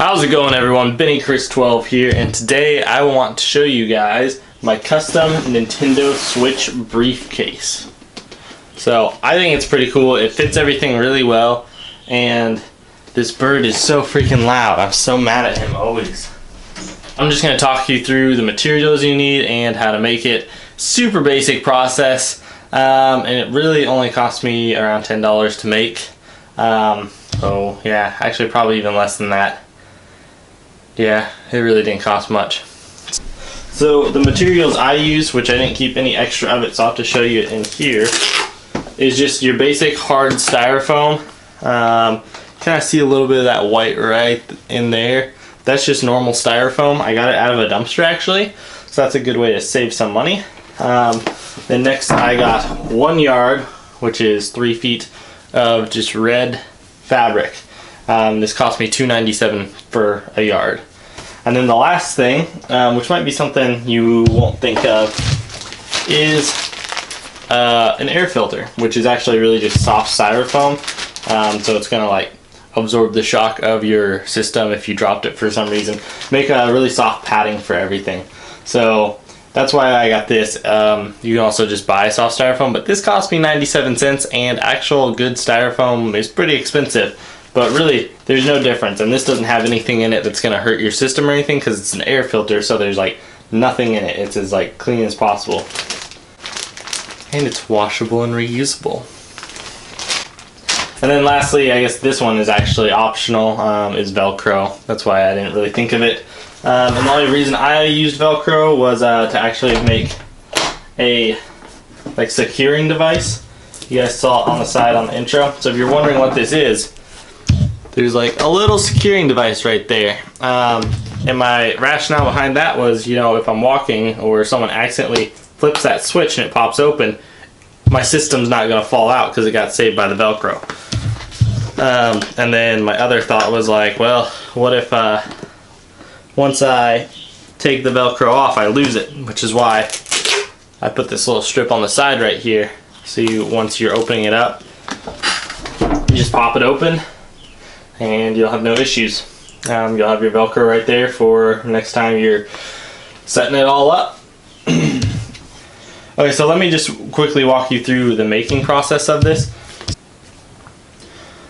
How's it going, everyone? Benny Chris 12 here, and today I want to show you guys my custom Nintendo Switch briefcase. So I think it's pretty cool. It fits everything really well, and this bird is so freaking loud. I'm so mad at him always. I'm just going to talk you through the materials you need and how to make it. Super basic process, and it really only cost me around $10 to make. So yeah, actually probably even less than that. Yeah, it really didn't cost much. So the materials I use, which I didn't keep any extra of it, so I'll have to show you it in here, is just your basic hard styrofoam. Kind of see a little bit of that white right in there. That's just normal styrofoam. I got it out of a dumpster actually, so that's a good way to save some money. Then next I got 1 yard, which is 3 feet of just red fabric. This cost me $2.97 for a yard. And then the last thing, which might be something you won't think of, is an air filter, which is actually really just soft styrofoam. So it's gonna like absorb the shock of your system if you dropped it for some reason. Make a really soft padding for everything. So that's why I got this. You can also just buy soft styrofoam, but this cost me 97 cents, and actual good styrofoam is pretty expensive. But really, there's no difference, and this doesn't have anything in it that's going to hurt your system or anything because it's an air filter, so there's like nothing in it. It's as like clean as possible. And it's washable and reusable. And then lastly, I guess this one is actually optional, is Velcro. That's why I didn't really think of it. And the only reason I used Velcro was to actually make a like securing device. You guys saw it on the side on the intro. So if you're wondering what this is, there's like a little securing device right there. And my rationale behind that was, you know, if I'm walking or someone accidentally flips that switch and it pops open, my system's not gonna fall out because it got saved by the Velcro. And then my other thought was like, well, what if once I take the Velcro off, I lose it, which is why I put this little strip on the side right here. So once you're opening it up, you just pop it open, and you'll have no issues. You'll have your Velcro right there for next time you're setting it all up. Okay, so let me just quickly walk you through the making process of this.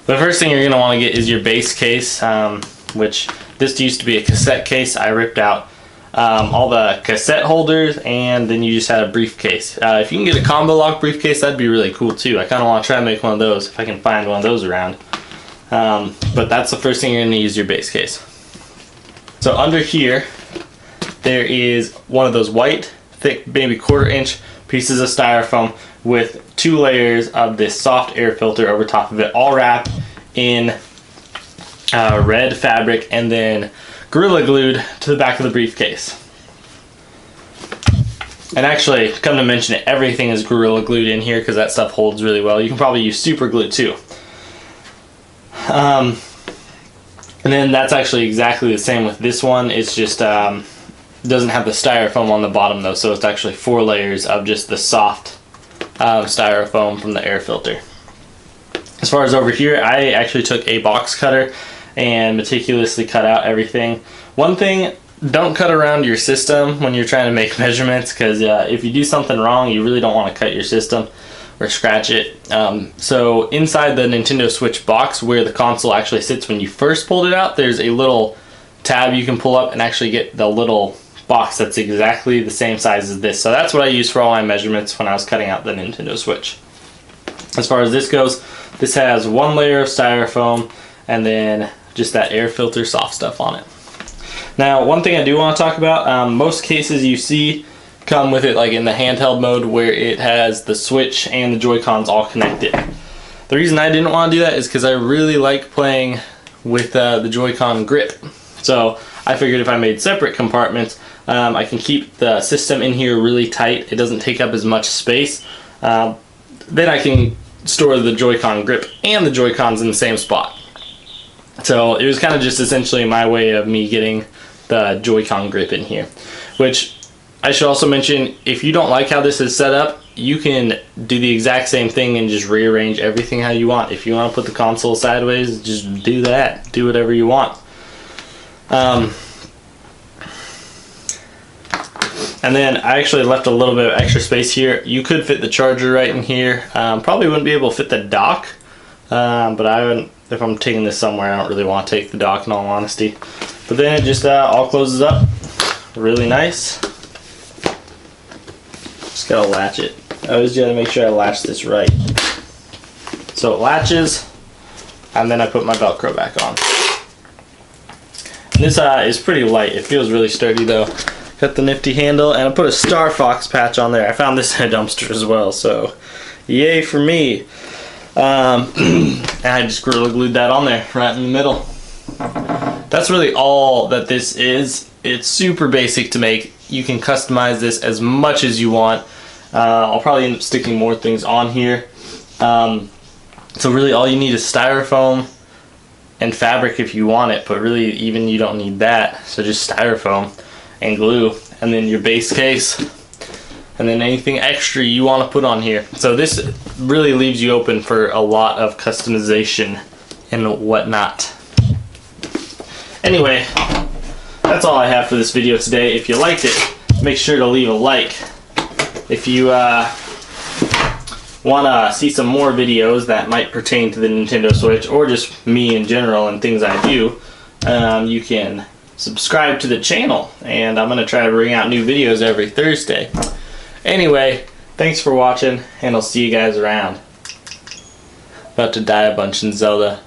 The first thing you're going to want to get is your base case, which this used to be a cassette case. I ripped out all the cassette holders, and then you just had a briefcase. If you can get a combo lock briefcase, that'd be really cool too. I kind of want to try to make one of those if I can find one of those around. But that's the first thing you're going to use your base case. So under here, there is one of those white, thick, maybe 1/4 inch pieces of styrofoam with 2 layers of this soft air filter over top of it, all wrapped in red fabric and then Gorilla Glued to the back of the briefcase. And actually, come to mention it, everything is Gorilla Glued in here because that stuff holds really well. You can probably use super glue too. And then that's actually exactly the same with this one. It's just doesn't have the styrofoam on the bottom though, so it's actually 4 layers of just the soft styrofoam from the air filter. As far as over here, I actually took a box cutter and meticulously cut out everything. One thing, don't cut around your system when you're trying to make measurements, because if you do something wrong, you really don't want to cut your system or scratch it. So inside the Nintendo Switch box, where the console actually sits when you first pulled it out, there's a little tab you can pull up and actually get the little box that's exactly the same size as this. So that's what I used for all my measurements when I was cutting out the Nintendo Switch. As far as this goes, this has 1 layer of styrofoam and then just that air filter soft stuff on it. Now, one thing I do want to talk about, most cases you see come with it like in the handheld mode where it has the Switch and the Joy-Cons all connected. The reason I didn't want to do that is because I really like playing with the Joy-Con grip. So I figured if I made separate compartments, I can keep the system in here really tight. It doesn't take up as much space. Then I can store the Joy-Con grip and the Joy-Cons in the same spot. So it was kind of just essentially my way of me getting the Joy-Con grip in here. Which I should also mention, if you don't like how this is set up, you can do the exact same thing and just rearrange everything how you want. If you want to put the console sideways, just do that. Do whatever you want. And then I actually left a little bit of extra space here. You could fit the charger right in here. Probably wouldn't be able to fit the dock, but I wouldn't, if I'm taking this somewhere, I don't really want to take the dock in all honesty. But then it just all closes up really nice. Just gotta latch it. I always gotta make sure I latch this right. So it latches, and then I put my Velcro back on. This is pretty light. It feels really sturdy though. Got the nifty handle, and I put a Star Fox patch on there. I found this in a dumpster as well, so yay for me. And I just Gorilla Glued that on there, right in the middle. That's really all that this is. It's super basic to make. You can customize this as much as you want. I'll probably end up sticking more things on here. So really all you need is styrofoam and fabric if you want it, but really even you don't need that. So just styrofoam and glue, and then your base case, and then anything extra you want to put on here. So this really leaves you open for a lot of customization and whatnot. Anyway, that's all I have for this video today. If you liked it, make sure to leave a like. If you want to see some more videos that might pertain to the Nintendo Switch, or just me in general and things I do, you can subscribe to the channel, and I'm going to try to bring out new videos every Thursday. Anyway, thanks for watching, and I'll see you guys around. About to die a bunch in Zelda.